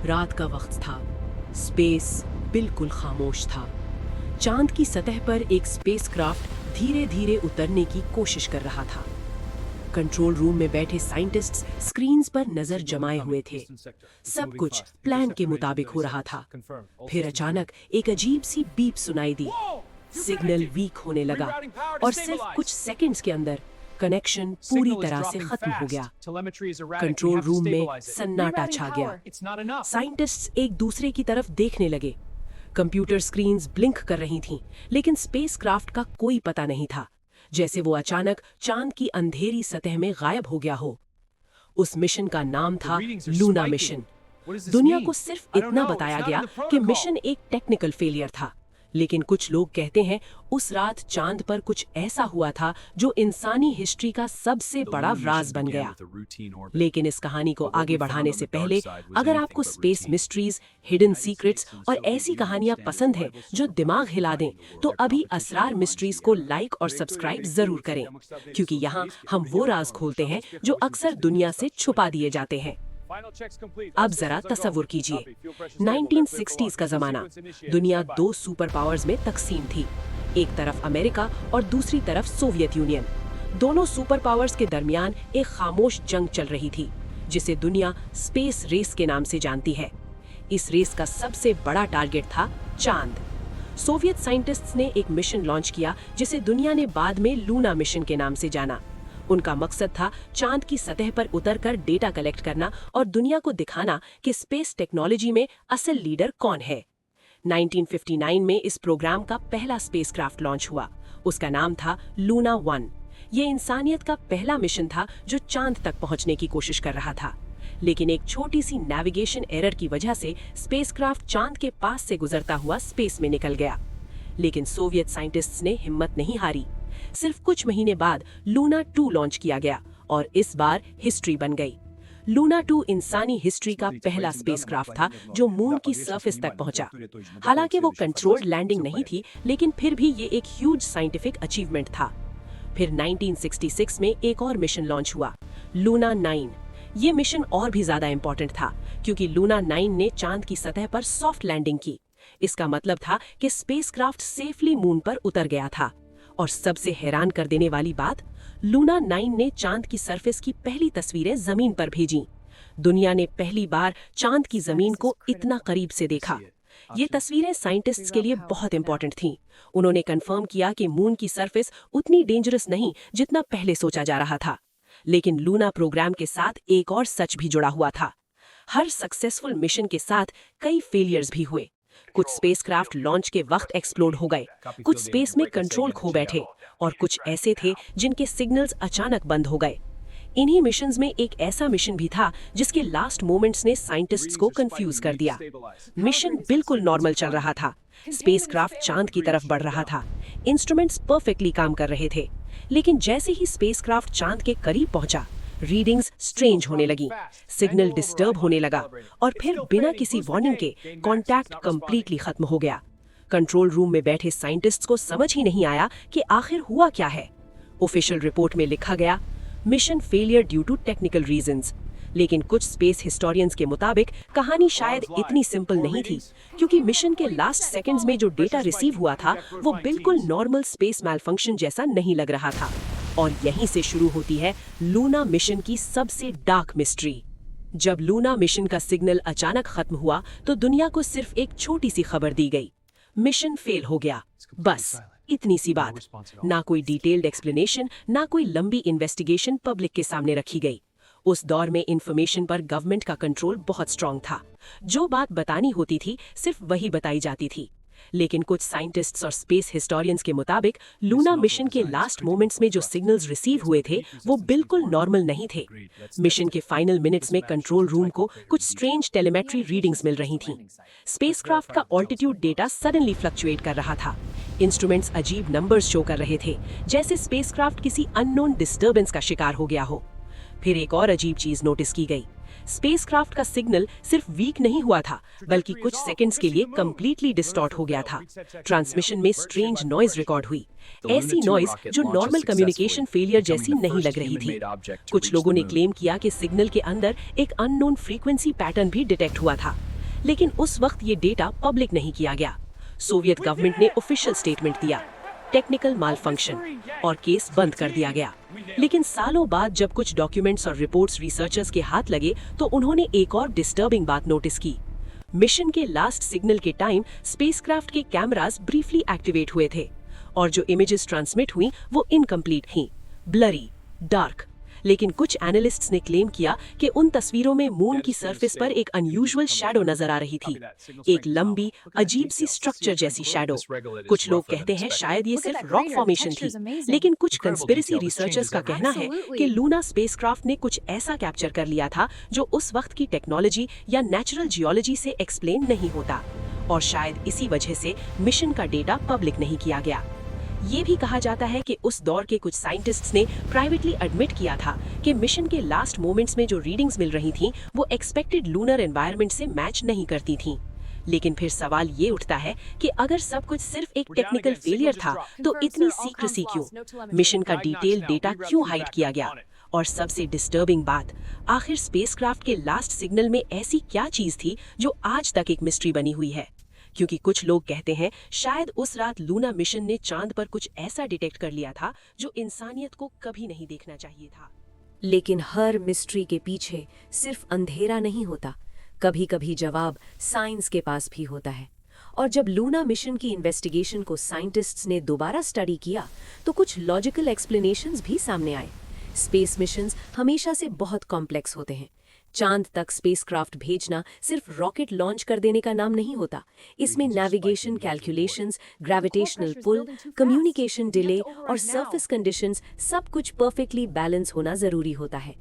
रात का वक्त था। स्पेस बिल्कुल खामोश था। चांद की सतह पर एक स्पेसक्राफ्ट धीरे धीरे उतरने की कोशिश कर रहा था। कंट्रोल रूम में बैठे साइंटिस्ट्स स्क्रीन्स पर नजर जमाए हुए थे। सब कुछ प्लान के मुताबिक हो रहा था। फिर अचानक एक अजीब सी बीप सुनाई दी। सिग्नल वीक होने लगा और सिर्फ कुछ सेकंड्स के अंदर कनेक्शन पूरी तरह से खत्म हो गया। कंट्रोल रूम में सन्नाटा छा गया। साइंटिस्ट्स एक दूसरे की तरफ देखने लगे। कंप्यूटर स्क्रीन्स ब्लिंक कर रही थीं, लेकिन स्पेसक्राफ्ट का कोई पता नहीं था, जैसे वो अचानक चांद की अंधेरी सतह में गायब हो गया हो। उस मिशन का नाम था लूना मिशन। दुनिया को सिर्फ इतना बताया गया कि मिशन एक टेक्निकल फेलियर था, लेकिन कुछ लोग कहते हैं उस रात चांद पर कुछ ऐसा हुआ था जो इंसानी हिस्ट्री का सबसे बड़ा राज बन गया। लेकिन इस कहानी को आगे बढ़ाने से पहले, अगर आपको स्पेस मिस्ट्रीज, हिडन सीक्रेट्स और ऐसी कहानियां पसंद है जो दिमाग हिला दें, तो अभी असरार मिस्ट्रीज को लाइक और सब्सक्राइब जरूर करें, क्योंकि यहाँ हम वो राज खोलते हैं जो अक्सर दुनिया से छुपा दिए जाते हैं। अब जरा तसव्वुर कीजिए, 1960s का जमाना। दुनिया दो सुपर पावर्स में तकसीम थी, एक तरफ अमेरिका और दूसरी तरफ सोवियत यूनियन। दोनों सुपर पावर्स के दरमियान एक खामोश जंग चल रही थी, जिसे दुनिया स्पेस रेस के नाम से जानती है। इस रेस का सबसे बड़ा टारगेट था चांद। सोवियत साइंटिस्ट्स ने एक मिशन लॉन्च किया, जिसे दुनिया ने बाद में लूना मिशन के नाम से जाना। उनका मकसद था चांद की सतह पर उतरकर डेटा कलेक्ट करना और दुनिया को दिखाना कि स्पेस टेक्नोलॉजी में असल लीडर कौन है। 1959 में इस प्रोग्राम का पहला स्पेसक्राफ्ट लॉन्च हुआ। उसका नाम था लूना 1। ये इंसानियत का पहला मिशन था जो चांद तक पहुंचने की कोशिश कर रहा था, लेकिन एक छोटी सी नेविगेशन एरर की वजह से स्पेसक्राफ्ट चांद के पास से गुजरता हुआ स्पेस में निकल गया। लेकिन सोवियत साइंटिस्ट्स ने हिम्मत नहीं हारी। सिर्फ कुछ महीने बाद लूना 2 लॉन्च किया गया और इस बार हिस्ट्री बन गई। लूना 2 इंसानी हिस्ट्री का पहला स्पेसक्राफ्ट था जो मून की सरफेस तक पहुंचा। हालांकि वो कंट्रोल्ड लैंडिंग नहीं थी, लेकिन फिर भी ये एक ह्यूज साइंटिफिक अचीवमेंट था। फिर 1966 में एक और मिशन लॉन्च हुआ, लूना 9। ये मिशन और भी ज्यादा इंपॉर्टेंट था, क्योंकि लूना 9 ने चांद की सतह पर सॉफ्ट लैंडिंग की। इसका मतलब था कि स्पेसक्राफ्ट सेफली मून पर उतर गया था। और सबसे हैरान कर देने वाली बात, लूना 9 ने चांद की सरफेस की पहली तस्वीरें जमीन पर भेजी। दुनिया ने पहली बार चांद की जमीन को इतना करीब से देखा। ये तस्वीरें साइंटिस्ट्स के लिए बहुत इंपॉर्टेंट थीं। उन्होंने कंफर्म किया कि मून की सरफेस उतनी डेंजरस नहीं जितना पहले सोचा जा रहा था। लेकिन लूना प्रोग्राम के साथ एक और सच भी जुड़ा हुआ था। हर सक्सेसफुल मिशन के साथ कई फेलियर्स भी हुए। कुछ स्पेसक्राफ्ट लॉन्च के वक्त एक्सप्लोड हो गए, कुछ स्पेस में कंट्रोल खो बैठे, और कुछ ऐसे थे जिनके सिग्नल्स अचानक बंद हो गए। इन्हीं मिशंस में एक ऐसा मिशन भी था जिसके लास्ट मोमेंट्स ने साइंटिस्ट्स को कंफ्यूज कर दिया। मिशन बिल्कुल नॉर्मल चल रहा था, स्पेसक्राफ्ट चांद की तरफ बढ़ रहा था, इंस्ट्रूमेंट्स परफेक्टली काम कर रहे थे, लेकिन जैसे ही स्पेसक्राफ्ट चांद के करीब पहुंचा, रीडिंग्स स्ट्रेंज होने लगी, सिग्नल डिस्टर्ब होने लगा, और फिर बिना किसी वार्निंग के कांटेक्ट कंप्लीटली खत्म हो गया। कंट्रोल रूम में बैठे साइंटिस्ट्स को समझ ही नहीं आया कि आखिर हुआ क्या है। ऑफिशियल रिपोर्ट में लिखा गया, mission failure due to technical reasons. लेकिन कुछ स्पेस हिस्टोरियंस के मुताबिक कहानी शायद इतनी सिंपल नहीं थी, क्योंकि मिशन के लास्ट सेकंड्स में जो डेटा रिसीव हुआ था वो बिल्कुल नॉर्मल स्पेस मैलफंक्शन जैसा नहीं लग रहा था। और यहीं से शुरू होती है लूना मिशन की सबसे डार्क मिस्ट्री। जब लूना मिशन का सिग्नल अचानक खत्म हुआ तो दुनिया को सिर्फ एक छोटी सी खबर दी गई, मिशन फेल हो गया। बस इतनी सी बात। ना कोई डिटेल्ड एक्सप्लेनेशन, ना कोई लंबी इन्वेस्टिगेशन पब्लिक के सामने रखी गई। उस दौर में इंफॉर्मेशन पर गवर्नमेंट का कंट्रोल बहुत स्ट्रांग था। जो बात बतानी होती थी सिर्फ वही बताई जाती थी। लेकिन कुछ साइंटिस्ट्स और स्पेस हिस्टोरियंस के मुताबिक लूना मिशन के लास्ट मोमेंट्स में जो सिग्नल्स रिसीव हुए थे वो बिल्कुल नॉर्मल नहीं थे। मिशन के फाइनल मिनट्स में कंट्रोल रूम को कुछ स्ट्रेंज टेलीमेट्री रीडिंग्स मिल रही थीं। स्पेसक्राफ्ट का ऑल्टीट्यूड डेटा सडनली फ्लक्चुएट कर रहा था। इंस्ट्रूमेंट्स अजीब नंबर्स शो कर रहे थे, जैसे स्पेसक्राफ्ट किसी अननोन डिस्टर्बेंस का शिकार हो गया हो। फिर एक और अजीब चीज नोटिस की गई, स्पेसक्राफ्ट का सिग्नल सिर्फ वीक नहीं हुआ था, बल्कि कुछ सेकंड्स के लिए कंप्लीटली डिस्टॉर्ट हो गया था। ट्रांसमिशन में स्ट्रेंज नॉइज रिकॉर्ड हुई, ऐसी नॉइज जो नॉर्मल कम्युनिकेशन फेलियर जैसी नहीं लग रही थी। कुछ लोगों ने क्लेम किया कि सिग्नल के अंदर एक अननोन फ्रीक्वेंसी पैटर्न भी डिटेक्ट हुआ था, लेकिन उस वक्त ये डेटा पब्लिक नहीं किया गया। सोवियत गवर्नमेंट ने ऑफिशियल स्टेटमेंट दिया, टेक्निकल माल फंक्शन, और केस बंद कर दिया गया। लेकिन सालों बाद जब कुछ डॉक्यूमेंट्स और रिपोर्ट्स रिसर्चर्स के हाथ लगे तो उन्होंने एक और डिस्टर्बिंग बात नोटिस की। मिशन के लास्ट सिग्नल के टाइम स्पेसक्राफ्ट के कैमरास ब्रीफली एक्टिवेट हुए थे और जो इमेजेस ट्रांसमिट हुई वो इनकम्प्लीट थीं, ब्लरी, डार्क। लेकिन कुछ एनालिस्ट्स ने क्लेम किया कि उन तस्वीरों में मून की सरफेस पर एक अनयूजुअल शैडो नजर आ रही थी, एक लंबी अजीब सी स्ट्रक्चर जैसी शैडो। कुछ लोग कहते हैं शायद ये सिर्फ रॉक फॉर्मेशन थी, लेकिन कुछ कंस्पिरेसी रिसर्चर्स का कहना है कि लूना स्पेसक्राफ्ट ने कुछ ऐसा कैप्चर कर लिया था जो उस वक्त की टेक्नोलॉजी या नेचुरल जियोलॉजी से एक्सप्लेन नहीं होता, और शायद इसी वजह से मिशन का डेटा पब्लिक नहीं किया गया। ये भी कहा जाता है कि उस दौर के कुछ साइंटिस्ट्स ने प्राइवेटली एडमिट किया था कि मिशन के लास्ट मोमेंट्स में जो रीडिंग्स मिल रही थीं, वो एक्सपेक्टेड लूनर एनवायरनमेंट से मैच नहीं करती थीं। लेकिन फिर सवाल ये उठता है कि अगर सब कुछ सिर्फ एक टेक्निकल फेलियर था तो इतनी सीक्रेसी क्यों? मिशन का डिटेल डेटा क्यों हाइड किया गया? और सबसे डिस्टर्बिंग बात, आखिर स्पेसक्राफ्ट के लास्ट सिग्नल में ऐसी क्या चीज थी जो आज तक एक मिस्ट्री बनी हुई है? क्योंकि कुछ लोग कहते हैं शायद उस रात लूना मिशन ने चांद पर कुछ ऐसा डिटेक्ट कर लिया था जो इंसानियत को कभी नहीं देखना चाहिए था। लेकिन हर मिस्ट्री के पीछे सिर्फ अंधेरा नहीं होता, कभी कभी जवाब साइंस के पास भी होता है। और जब लूना मिशन की इन्वेस्टिगेशन को साइंटिस्ट्स ने दोबारा स्टडी किया तो कुछ लॉजिकल एक्सप्लेनेशंस भी सामने आए। स्पेस मिशंस हमेशा से बहुत कॉम्प्लेक्स होते हैं। चांद तक स्पेसक्राफ्ट भेजना सिर्फ रॉकेट लॉन्च कर देने का नाम नहीं होता। इसमें navigation calculations, gravitational pull, communication delay और सरफेस कंडीशंस सब कुछ परफेक्टली बैलेंस होना जरूरी होता है।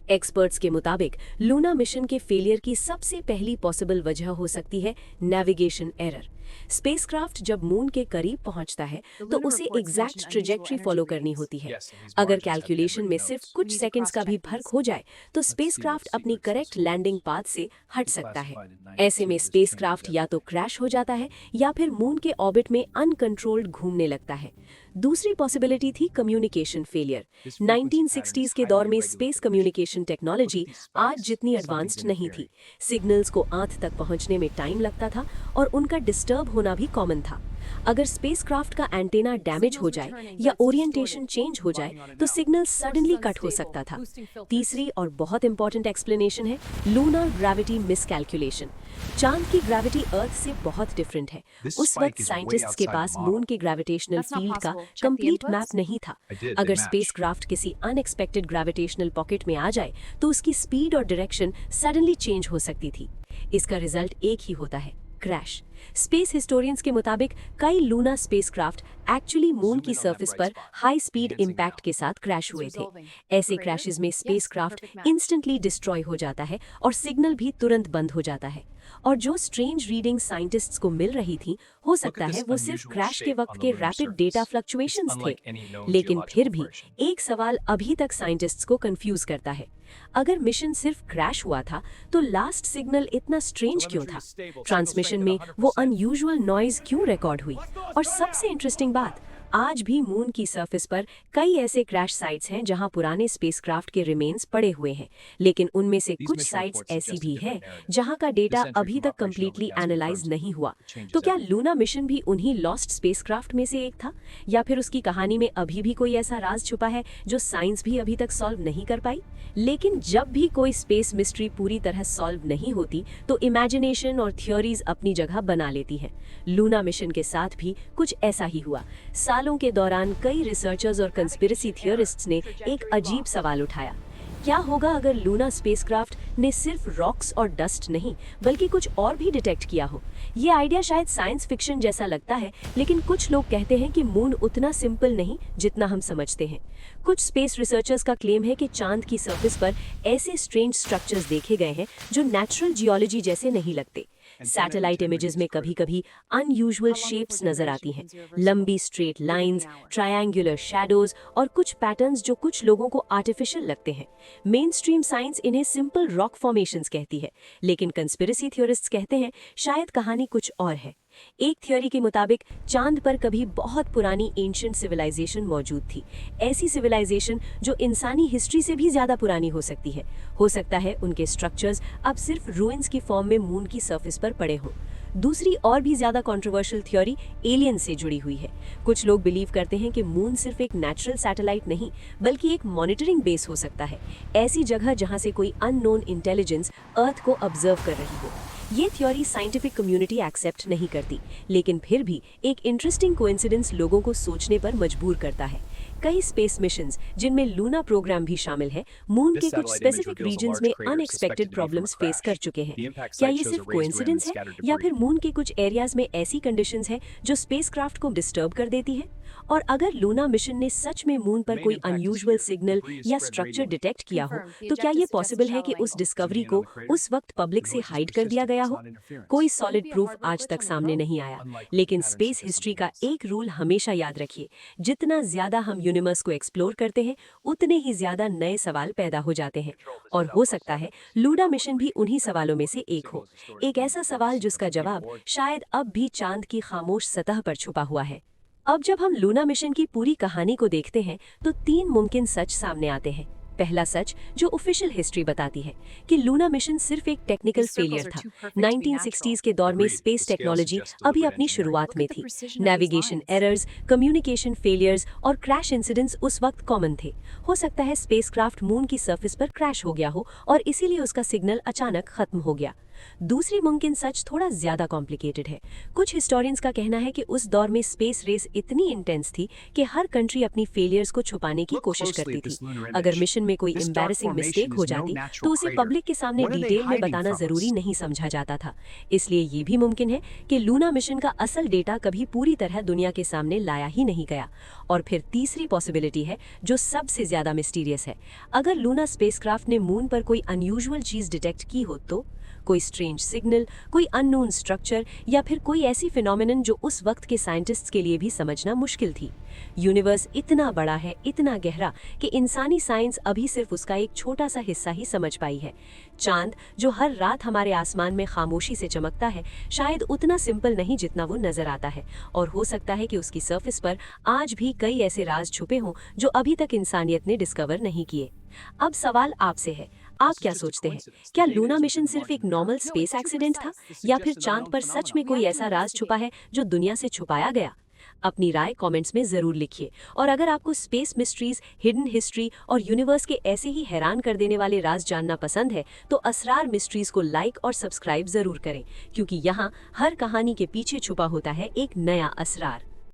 एक्सपर्ट्स के मुताबिक लूना मिशन के फेलियर की सबसे पहली पॉसिबल वजह हो सकती है नेविगेशन एरर। स्पेसक्राफ्ट जब मून के करीब पहुंचता है तो उसे एग्जैक्ट ट्रेजेक्ट्री फॉलो करनी होती है। अगर कैलकुलेशन में सिर्फ कुछ सेकंड्स का भी फर्क हो जाए तो स्पेसक्राफ्ट अपनी करेक्ट लैंडिंग पाथ से हट सकता है। ऐसे में स्पेसक्राफ्ट या तो क्रैश हो जाता है या फिर मून के ऑर्बिट में अनकंट्रोल्ड घूमने लगता है। दूसरी पॉसिबिलिटी थी कम्युनिकेशन फेलियर। 1960s के दौर में स्पेस कम्युनिकेशन टेक्नोलॉजी आज जितनी एडवांस्ड नहीं थी। सिग्नल्स को अर्थ तक पहुंचने में टाइम लगता था और उनका डिस्टर्ब होना भी कॉमन था। अगर स्पेसक्राफ्ट का एंटेना डैमेज हो जाए या ओरिएंटेशन चेंज हो जाए तो सिग्नल सडनली कट हो सकता था। तीसरी और बहुत इंपॉर्टेंट एक्सप्लेनेशन है लूनर ग्रेविटी मिसकैलकुलेशन। चांद की ग्रेविटी अर्थ से बहुत डिफरेंट है। उस वक्त साइंटिस्ट्स के पास मून के ग्रेविटेशनल फील्ड का कंप्लीट मैप नहीं था। अगर स्पेसक्राफ्ट किसी अनएक्सपेक्टेड ग्रेविटेशनल पॉकेट में आ जाए तो उसकी स्पीड और डायरेक्शन सडनली चेंज हो सकती थी। इसका रिजल्ट एक ही होता है, क्रैश। स्पेस हिस्टोरियंस के मुताबिक कई लूना स्पेसक्राफ्ट एक्चुअली मून की सरफेस पर हाई स्पीड इंपैक्ट के साथ क्रैश हुए थे। ऐसे क्रैशेस में स्पेसक्राफ्ट इंस्टेंटली डिस्ट्रॉय हो जाता है और सिग्नल भी तुरंत बंद हो जाता है। और जो स्ट्रेंज रीडिंग साइंटिस्ट्स को मिल रही थी हो सकता है वो सिर्फ क्रैश के वक्त के रैपिड डेटा फ्लक्चुएशंस थे। लेकिन फिर भी एक सवाल अभी तक साइंटिस्ट्स को कंफ्यूज करता है, अगर मिशन सिर्फ क्रैश हुआ था तो लास्ट सिग्नल इतना स्ट्रेंज क्यों था? ट्रांसमिशन में वो अनयूजुअल नॉइज क्यों रिकॉर्ड हुई? और सबसे इंटरेस्टिंग बात, आज भी मून की सरफेस पर कई ऐसे क्रैश साइट्स हैं जहां पुराने स्पेसक्राफ्ट के रिमेन्स पड़े हुए हैं, लेकिन उनमें से कुछ साइट्स ऐसी भी हैं जहां का डेटा अभी तक कंप्लीटली एनालाइज नहीं हुआ। तो क्या लूना मिशन भी उन्हीं लॉस्ट स्पेसक्राफ्ट में से एक था, या फिर उसकी कहानी में अभी भी कोई ऐसा राज छुपा है जो साइंस भी अभी तक सॉल्व नहीं कर पाई? लेकिन जब भी कोई स्पेस मिस्ट्री पूरी तरह सॉल्व नहीं होती तो इमेजिनेशन और थ्योरीज अपनी जगह बना लेती हैं। लूना मिशन के साथ भी कुछ ऐसा ही हुआ। सालों के दौरान कई रिसर्चर्स और कंस्पिरेसी थियरिस्ट्स ने एक अजीब सवाल उठाया, क्या होगा अगर लूना स्पेसक्राफ्ट ने सिर्फ रॉक्स और डस्ट नहीं बल्कि कुछ और भी डिटेक्ट किया हो? ये आइडिया शायद साइंस फिक्शन जैसा लगता है, लेकिन कुछ लोग कहते हैं कि मून उतना सिंपल नहीं जितना हम समझते हैं। कुछ स्पेस रिसर्चर्स का क्लेम है कि चांद की सरफेस पर ऐसे स्ट्रेंज स्ट्रक्चर्स देखे गए हैं जो नेचुरल जियोलॉजी जैसे नहीं लगते। सैटेलाइट इमेजेस में कभी-कभी अनयूजुअल शेप्स नजर आती हैं, लंबी स्ट्रेट लाइंस, ट्रायंगुलर शैडोज और कुछ पैटर्न्स जो कुछ लोगों को आर्टिफिशियल लगते हैं। मेन स्ट्रीम साइंस इन्हें सिंपल रॉक फॉर्मेशंस कहती है, लेकिन कंस्पिरेसी थ्योरिस्ट्स कहते हैं शायद कहानी कुछ और है। एक थ्योरी के मुताबिक चांद पर कभी बहुत पुरानी एंशिएंट सिविलाइजेशन मौजूद थी। ऐसी सिविलाइजेशन जो इंसानी हिस्ट्री से भी ज्यादा पुरानी हो सकती है। हो सकता है उनके स्ट्रक्चर्स अब सिर्फ रूइंस की फॉर्म में मून की सरफेस पर पड़े हों। दूसरी और भी ज्यादा कंट्रोवर्शियल थ्योरी एलियन से जुड़ी हुई है। कुछ लोग बिलीव करते हैं कि मून सिर्फ एक नेचुरल सैटेलाइट नहीं बल्कि एक मॉनिटरिंग बेस हो सकता है, ऐसी जगह जहां से कोई अननोन इंटेलिजेंस अर्थ को ऑब्जर्व कर रही हो। ये थ्योरी साइंटिफिक कम्युनिटी एक्सेप्ट नहीं करती, लेकिन फिर भी एक इंटरेस्टिंग कोइंसिडेंस लोगों को सोचने पर मजबूर करता है। कई स्पेस मिशंस जिनमें लूना प्रोग्राम भी शामिल है, मून के कुछ स्पेसिफिक रीजन्स में अनएक्सपेक्टेड प्रॉब्लम्स फेस कर चुके हैं। क्या ये सिर्फ कोइंसिडेंस है या फिर मून के कुछ एरियाज में ऐसी कंडीशंस हैं जो स्पेसक्राफ्ट को डिस्टर्ब कर देती है? और अगर लूना मिशन ने सच में मून पर कोई अनयूजुअल सिग्नल या स्ट्रक्चर डिटेक्ट किया हो, तो क्या ये पॉसिबल है कि उस डिस्कवरी को उस वक्त पब्लिक से हाइड कर दिया गया हो? कोई सॉलिड प्रूफ आज तक सामने नहीं आया, लेकिन स्पेस हिस्ट्री का एक रूल हमेशा याद रखिए, जितना ज्यादा हम यूनिवर्स को एक्सप्लोर करते हैं उतने ही ज्यादा नए सवाल पैदा हो जाते हैं। और हो सकता है लूना मिशन भी उन्हीं सवालों में से एक हो, एक ऐसा सवाल जिसका जवाब शायद अब भी चांद की खामोश सतह पर छुपा हुआ है। अब जब हम लूना मिशन की पूरी कहानी को देखते हैं तो 3 मुमकिन सच सामने आते हैं। पहला सच जो ऑफिशियल हिस्ट्री बताती है कि लूना मिशन सिर्फ एक टेक्निकल फेलियर था। 1960s के दौर में स्पेस टेक्नोलॉजी अभी अपनी शुरुआत में थी। नेविगेशन एरर्स, कम्युनिकेशन फेलियर्स और क्रैश इंसिडेंट्स उस वक्त कॉमन थे। हो सकता है स्पेसक्राफ्ट मून की सरफेस पर क्रैश हो गया हो और इसीलिए उसका सिग्नल अचानक खत्म हो गया। दूसरी मुमकिन सच थोड़ा ज्यादा कॉम्प्लिकेटेड है। कुछ हिस्टोरियंस का कहना है कि उस दौर में स्पेस रेस इतनी इंटेंस थी कि हर कंट्री अपनी फेलियर्स को छुपाने की कोशिश करती थी। अगर मिशन में कोई एम्बैरेसिंग मिस्टेक हो जाती तो उसे पब्लिक के सामने डिटेल में बताना जरूरी नहीं समझा जाता था। इसलिए ये भी मुमकिन है कि लूना मिशन का असल डेटा कभी पूरी तरह दुनिया के सामने लाया ही नहीं गया। और फिर तीसरी पॉसिबिलिटी है जो सबसे ज्यादा मिस्टीरियस है। अगर लूना स्पेसक्राफ्ट ने मून पर कोई अनयूजुअल चीज डिटेक्ट की हो, तो कोई स्ट्रेंज सिग्नल, कोई अननोन स्ट्रक्चर या फिर कोई ऐसी फिनोमेनन जो उस वक्त के साइंटिस्ट्स के लिए भी समझना मुश्किल थी। यूनिवर्स इतना बड़ा है, इतना गहरा कि इंसानी साइंस अभी सिर्फ उसका एक छोटा सा हिस्सा ही समझ पाई है। चांद जो हर रात हमारे आसमान में खामोशी से चमकता है, शायद उतना सिंपल नहीं जितना वो नजर आता है। और हो सकता है कि उसकी सरफेस पर आज भी कई ऐसे राज छुपे हों जो अभी तक इंसानियत ने डिस्कवर नहीं किए। अब सवाल आपसे है, आप क्या सोचते हैं? क्या लूना मिशन सिर्फ एक नॉर्मल स्पेस एक्सीडेंट था या फिर चांद पर सच में कोई ऐसा राज छुपा है जो दुनिया से छुपाया गया? अपनी राय कमेंट्स में जरूर लिखिए। और अगर आपको स्पेस मिस्ट्रीज, हिडन हिस्ट्री और यूनिवर्स के ऐसे ही हैरान कर देने वाले राज जानना पसंद है तो असरार मिस्ट्रीज को लाइक और सब्सक्राइब जरूर करें, क्योंकि यहाँ हर कहानी के पीछे छुपा होता है एक नया असरार।